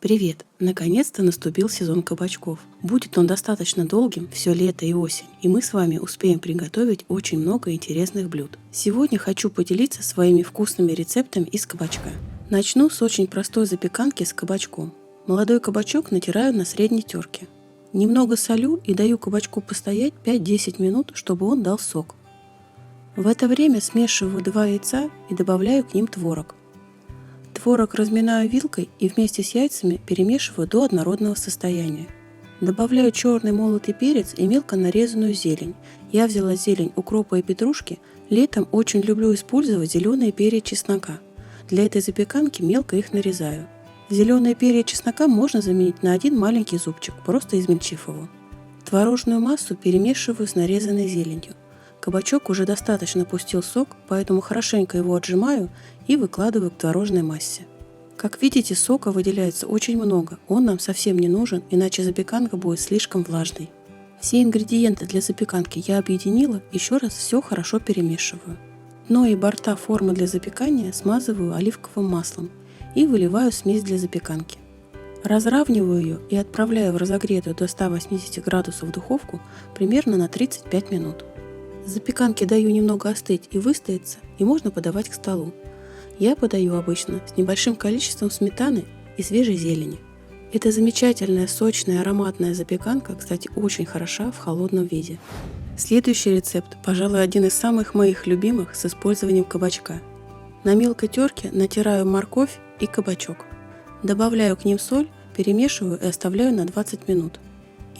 Привет! Наконец-то наступил сезон кабачков. Будет он достаточно долгим все лето и осень, и мы с вами успеем приготовить очень много интересных блюд. Сегодня хочу поделиться своими вкусными рецептами из кабачка. Начну с очень простой запеканки с кабачком. Молодой кабачок натираю на средней терке. Немного солю и даю кабачку постоять 5-10 минут, чтобы он дал сок. В это время смешиваю 2 яйца и добавляю к ним творог. Творог разминаю вилкой и вместе с яйцами перемешиваю до однородного состояния. Добавляю черный молотый перец и мелко нарезанную зелень. Я взяла зелень укропа и петрушки. Летом очень люблю использовать зеленые перья чеснока. Для этой запеканки мелко их нарезаю. Зеленые перья чеснока можно заменить на один маленький зубчик, просто измельчив его. Творожную массу перемешиваю с нарезанной зеленью. Кабачок уже достаточно пустил сок, поэтому хорошенько его отжимаю и выкладываю к творожной массе. Как видите, сока выделяется очень много, он нам совсем не нужен, иначе запеканка будет слишком влажной. Все ингредиенты для запеканки я объединила, еще раз все хорошо перемешиваю. Дно и борта формы для запекания смазываю оливковым маслом и выливаю смесь для запеканки. Разравниваю ее и отправляю в разогретую до 180 градусов духовку примерно на 35 минут. Запеканке даю немного остыть и выстояться, и можно подавать к столу. Я подаю обычно с небольшим количеством сметаны и свежей зелени. Эта замечательная, сочная, ароматная запеканка, кстати, очень хороша в холодном виде. Следующий рецепт, пожалуй, один из самых моих любимых с использованием кабачка. На мелкой терке натираю морковь и кабачок. Добавляю к ним соль, перемешиваю и оставляю на 20 минут.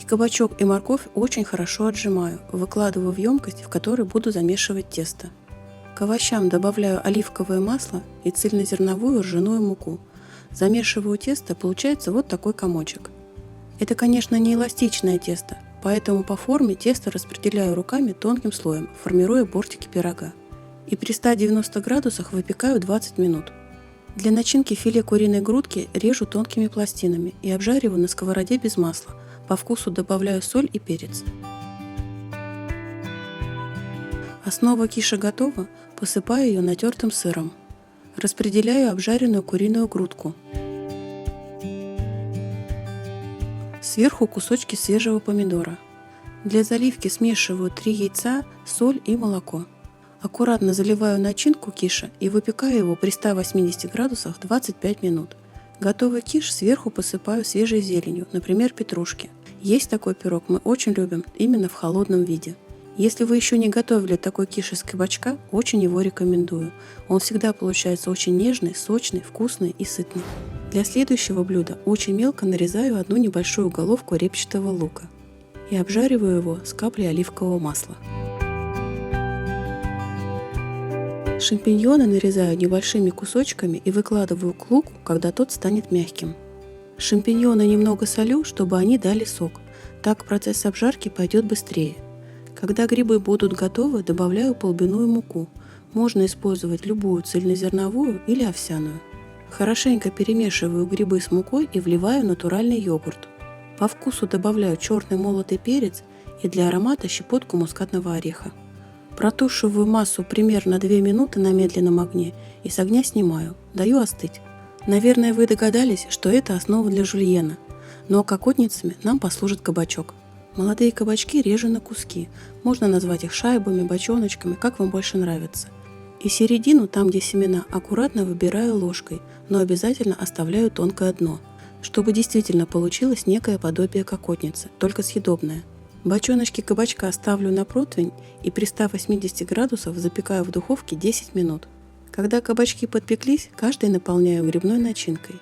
И кабачок, и морковь очень хорошо отжимаю, выкладываю в емкость, в которой буду замешивать тесто. К овощам добавляю оливковое масло и цельнозерновую ржаную муку. Замешиваю тесто, получается вот такой комочек. Это, конечно, не эластичное тесто, поэтому по форме тесто распределяю руками тонким слоем, формируя бортики пирога. И при 190 градусах выпекаю 20 минут. Для начинки филе куриной грудки режу тонкими пластинами и обжариваю на сковороде без масла. По вкусу добавляю соль и перец. Основа киши готова, посыпаю ее натертым сыром. Распределяю обжаренную куриную грудку. Сверху кусочки свежего помидора. Для заливки смешиваю 3 яйца, соль и молоко. Аккуратно заливаю начинку киша и выпекаю его при 180 градусах 25 минут. Готовый киш сверху посыпаю свежей зеленью, например, петрушки. Есть такой пирог мы очень любим именно в холодном виде. Если вы еще не готовили такой киш из кабачка, очень его рекомендую. Он всегда получается очень нежный, сочный, вкусный и сытный. Для следующего блюда очень мелко нарезаю одну небольшую головку репчатого лука и обжариваю его с каплей оливкового масла. Шампиньоны нарезаю небольшими кусочками и выкладываю к луку, когда тот станет мягким. Шампиньоны немного солю, чтобы они дали сок. Так процесс обжарки пойдет быстрее. Когда грибы будут готовы, добавляю полбяную муку. Можно использовать любую цельнозерновую или овсяную. Хорошенько перемешиваю грибы с мукой и вливаю натуральный йогурт. По вкусу добавляю черный молотый перец и для аромата щепотку мускатного ореха. Протушиваю массу примерно 2 минуты на медленном огне и с огня снимаю, даю остыть. Наверное, вы догадались, что это основа для жульена, но ококотницами нам послужит кабачок. Молодые кабачки режу на куски, можно назвать их шайбами, бочоночками, как вам больше нравится. И середину, там где семена, аккуратно выбираю ложкой, но обязательно оставляю тонкое дно, чтобы действительно получилось некое подобие кокотницы, только съедобное. Бочоночки кабачка ставлю на противень и при 180 градусах запекаю в духовке 10 минут. Когда кабачки подпеклись, каждый наполняю грибной начинкой.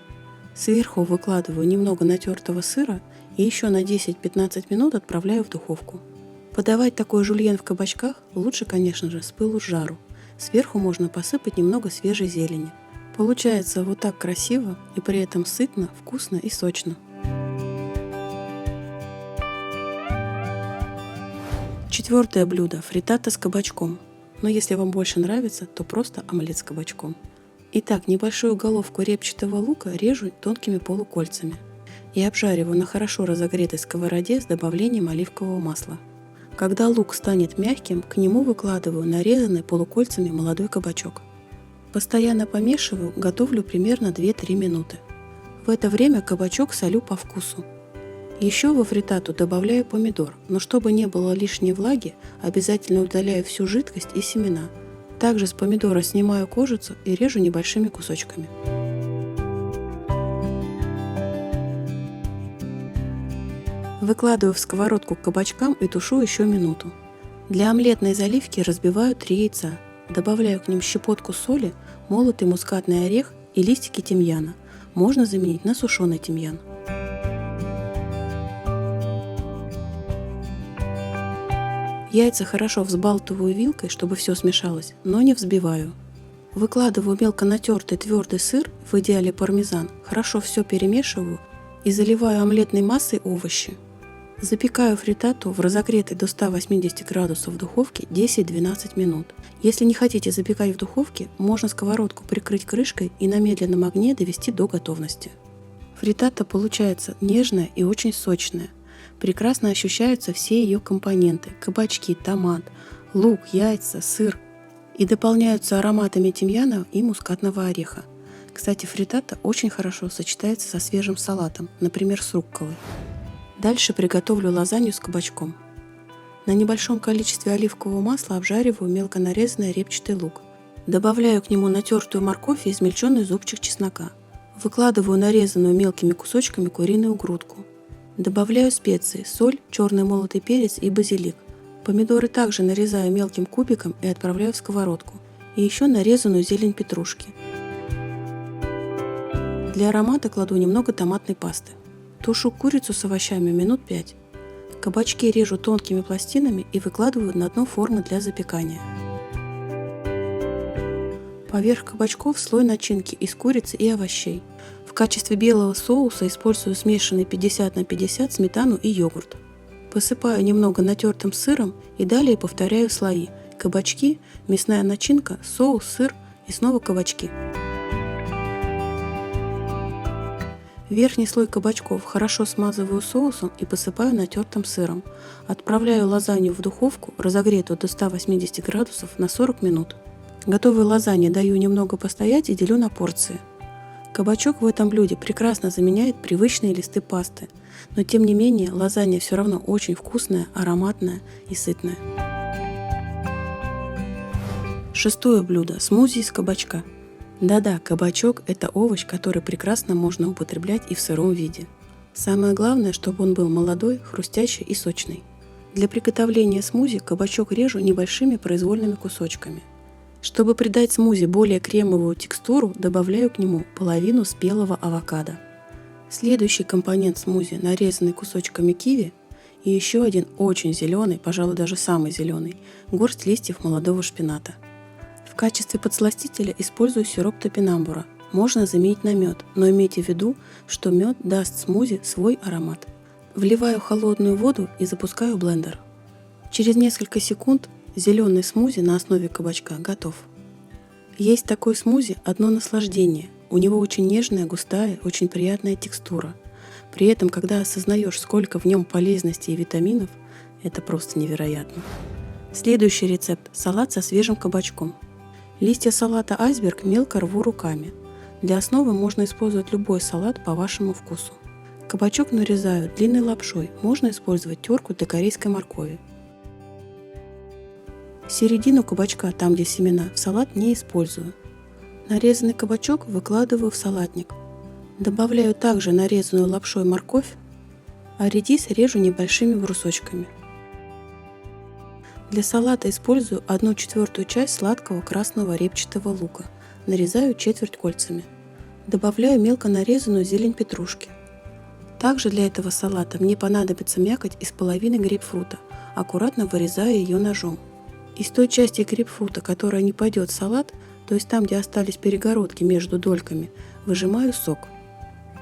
Сверху выкладываю немного натертого сыра и еще на 10-15 минут отправляю в духовку. Подавать такой жульен в кабачках лучше, конечно же, с пылу с жару. Сверху можно посыпать немного свежей зелени. Получается вот так красиво и при этом сытно, вкусно и сочно. Четвертое блюдо – фриттата с кабачком. Но если вам больше нравится, то просто омлет с кабачком. Итак, небольшую головку репчатого лука режу тонкими полукольцами и обжариваю на хорошо разогретой сковороде с добавлением оливкового масла. Когда лук станет мягким, к нему выкладываю нарезанный полукольцами молодой кабачок. Постоянно помешиваю, готовлю примерно 2-3 минуты. В это время кабачок солю по вкусу. Еще во фриттату добавляю помидор, но чтобы не было лишней влаги, обязательно удаляю всю жидкость и семена. Также с помидора снимаю кожицу и режу небольшими кусочками. Выкладываю в сковородку к кабачкам и тушу еще минуту. Для омлетной заливки разбиваю 3 яйца. Добавляю к ним щепотку соли, молотый мускатный орех и листики тимьяна. Можно заменить на сушеный тимьян. Яйца хорошо взбалтываю вилкой, чтобы все смешалось, но не взбиваю. Выкладываю мелко натертый твердый сыр, в идеале пармезан, хорошо все перемешиваю и заливаю омлетной массой овощи. Запекаю фриттату в разогретой до 180 градусов духовке 10-12 минут. Если не хотите запекать в духовке, можно сковородку прикрыть крышкой и на медленном огне довести до готовности. Фриттата получается нежная и очень сочная. Прекрасно ощущаются все ее компоненты – кабачки, томат, лук, яйца, сыр. И дополняются ароматами тимьяна и мускатного ореха. Кстати, фриттата очень хорошо сочетается со свежим салатом, например, с рукколой. Дальше приготовлю лазанью с кабачком. На небольшом количестве оливкового масла обжариваю мелко нарезанный репчатый лук. Добавляю к нему натертую морковь и измельченный зубчик чеснока. Выкладываю нарезанную мелкими кусочками куриную грудку. Добавляю специи, соль, черный молотый перец и базилик. Помидоры также нарезаю мелким кубиком и отправляю в сковородку. И еще нарезанную зелень петрушки. Для аромата кладу немного томатной пасты. Тушу курицу с овощами минут 5. Кабачки режу тонкими пластинами и выкладываю на дно формы для запекания. Поверх кабачков слой начинки из курицы и овощей. В качестве белого соуса использую смешанный 50 на 50 сметану и йогурт. Посыпаю немного натертым сыром и далее повторяю слои. Кабачки, мясная начинка, соус, сыр и снова кабачки. Верхний слой кабачков хорошо смазываю соусом и посыпаю натертым сыром. Отправляю лазанью в духовку, разогретую до 180 градусов, на 40 минут. Готовую лазанью даю немного постоять и делю на порции. Кабачок в этом блюде прекрасно заменяет привычные листы пасты, но тем не менее лазанья все равно очень вкусная, ароматная и сытная. Шестое блюдо – смузи из кабачка. Да-да, кабачок – это овощ, который прекрасно можно употреблять и в сыром виде. Самое главное, чтобы он был молодой, хрустящий и сочный. Для приготовления смузи кабачок режу небольшими произвольными кусочками. Чтобы придать смузи более кремовую текстуру, добавляю к нему половину спелого авокадо. Следующий компонент смузи – нарезанный кусочками киви и еще один очень зеленый, пожалуй, даже самый зеленый – горсть листьев молодого шпината. В качестве подсластителя использую сироп топинамбура. Можно заменить на мед, но имейте в виду, что мед даст смузи свой аромат. Вливаю холодную воду и запускаю блендер. Через несколько секунд зеленый смузи на основе кабачка готов. Есть такой смузи одно наслаждение. У него очень нежная, густая, очень приятная текстура. При этом, когда осознаешь, сколько в нем полезностей и витаминов, это просто невероятно. Следующий рецепт – салат со свежим кабачком. Листья салата айсберг мелко рву руками. Для основы можно использовать любой салат по вашему вкусу. Кабачок нарезаю длинной лапшой, можно использовать терку для корейской моркови. Середину кабачка, там где семена, в салат не использую. Нарезанный кабачок выкладываю в салатник. Добавляю также нарезанную лапшой морковь, а редис режу небольшими брусочками. Для салата использую 1/4 часть сладкого красного репчатого лука. Нарезаю четверть кольцами. Добавляю мелко нарезанную зелень петрушки. Также для этого салата мне понадобится мякоть из половины грейпфрута. Аккуратно вырезаю ее ножом. Из той части грейпфрута, которая не пойдет в салат, то есть там, где остались перегородки между дольками, выжимаю сок.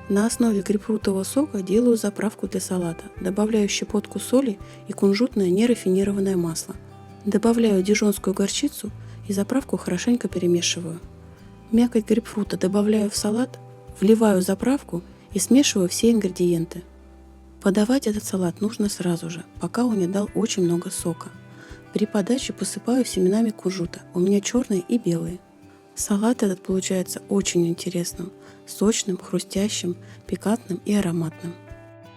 На основе грейпфрутового сока делаю заправку для салата. Добавляю щепотку соли и кунжутное нерафинированное масло. Добавляю дижонскую горчицу и заправку хорошенько перемешиваю. Мякоть грейпфрута добавляю в салат, вливаю заправку и смешиваю все ингредиенты. Подавать этот салат нужно сразу же, пока он не дал очень много сока. При подаче посыпаю семенами кунжута, у меня черные и белые. Салат этот получается очень интересным. сочным, хрустящим, пикантным и ароматным.